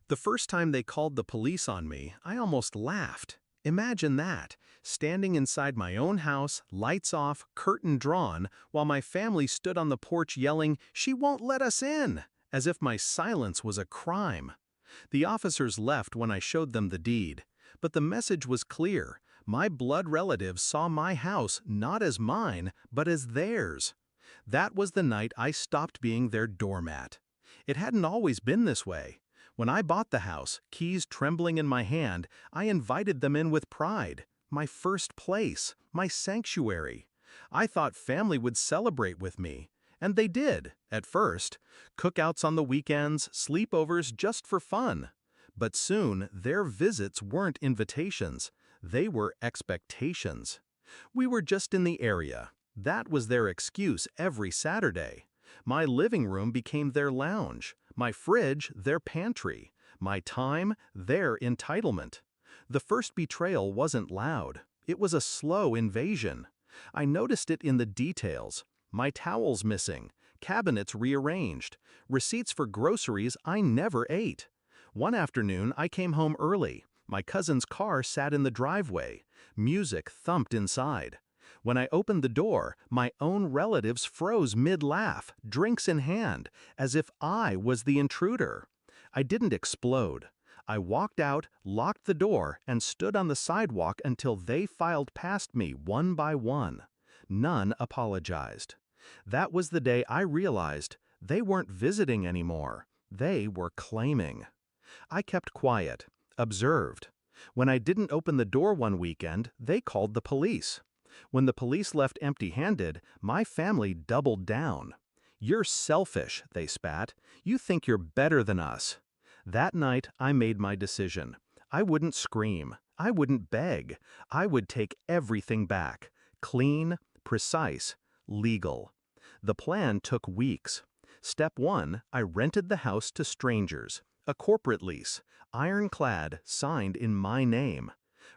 The first time they called the police on me, I almost laughed. Imagine that, standing inside my own house, lights off, curtain drawn, while my family stood on the porch yelling, "She won't let us in!" as if my silence was a crime. The officers left when I showed them the deed. But the message was clear. My blood relatives saw my house not as mine, but as theirs. That was the night I stopped being their doormat. It hadn't always been this way. When I bought the house, keys trembling in my hand, I invited them in with pride. My first place, my sanctuary. I thought family would celebrate with me. And they did, at first. Cookouts on the weekends, sleepovers just for fun. But soon, their visits weren't invitations. They were expectations. We were just in the area. That was their excuse every Saturday. My living room became their lounge, my fridge their pantry, my time their entitlement. The first betrayal wasn't loud. It was a slow invasion. I noticed it in the details. My towels missing, cabinets rearranged, receipts for groceries I never ate. One afternoon, I came home early. My cousin's car sat in the driveway. Music thumped inside. When I opened the door, my own relatives froze mid-laugh, drinks in hand, as if I was the intruder. I didn't explode. I walked out, locked the door, and stood on the sidewalk until they filed past me one by one. None apologized. That was the day I realized they weren't visiting anymore. They were claiming. I kept quiet, observed. When I didn't open the door one weekend, they called the police. When the police left empty-handed, my family doubled down. "You're selfish," they spat. "You think you're better than us." That night, I made my decision. I wouldn't scream. I wouldn't beg. I would take everything back. Clean, precise, legal. The plan took weeks. Step 1, I rented the house to strangers. A corporate lease, ironclad, signed in my name.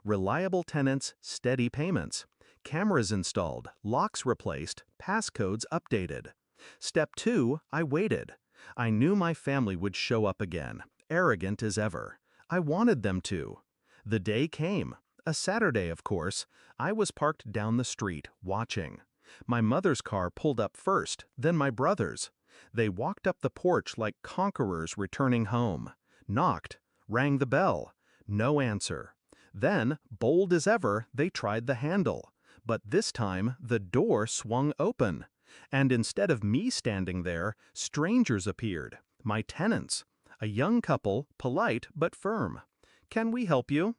Reliable tenants, steady payments. Cameras installed, locks replaced, passcodes updated. Step 2, I waited. I knew my family would show up again, arrogant as ever. I wanted them to. The day came. A Saturday, of course. I was parked down the street, watching. My mother's car pulled up first, then my brother's. They walked up the porch like conquerors returning home. Knocked, rang the bell. No answer. Then, bold as ever, they tried the handle. But this time, the door swung open. And instead of me standing there, strangers appeared. My tenants. A young couple, polite but firm. "Can we help you?"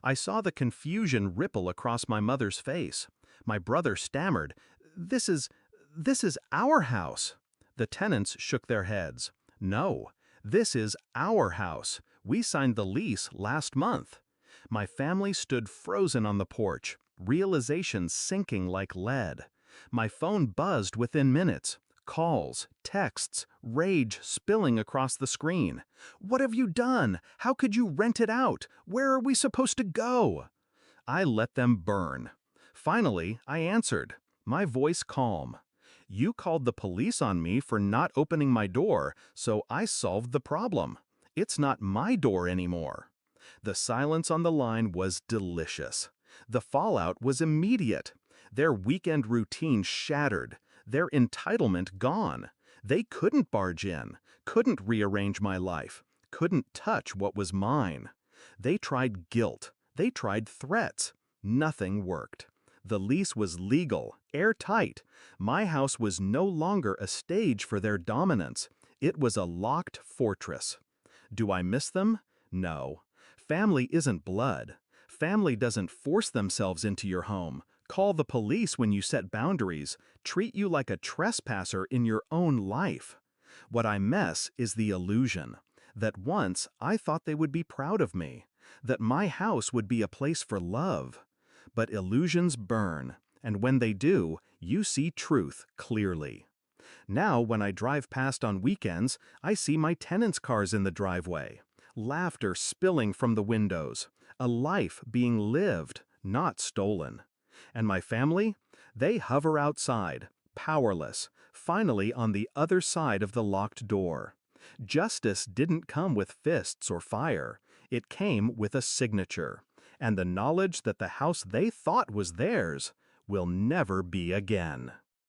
I saw the confusion ripple across my mother's face. My brother stammered, This is our house." The tenants shook their heads. "No, this is our house. We signed the lease last month." My family stood frozen on the porch, realization sinking like lead. My phone buzzed within minutes. Calls, texts, rage spilling across the screen. "What have you done? How could you rent it out? Where are we supposed to go?" I let them burn. Finally, I answered, my voice calm. "You called the police on me for not opening my door, so I solved the problem. It's not my door anymore." The silence on the line was delicious. The fallout was immediate. Their weekend routine shattered, their entitlement gone. They couldn't barge in, couldn't rearrange my life, couldn't touch what was mine. They tried guilt, they tried threats. Nothing worked. The lease was legal, airtight. My house was no longer a stage for their dominance. It was a locked fortress. Do I miss them? No. Family isn't blood. Family doesn't force themselves into your home, call the police when you set boundaries, treat you like a trespasser in your own life. What I miss is the illusion that once I thought they would be proud of me, that my house would be a place for love. But illusions burn, and when they do, you see truth clearly. Now, when I drive past on weekends, I see my tenants' cars in the driveway. Laughter spilling from the windows. A life being lived, not stolen. And my family? They hover outside, powerless, finally on the other side of the locked door. Justice didn't come with fists or fire. It came with a signature, and the knowledge that the house they thought was theirs will never be again.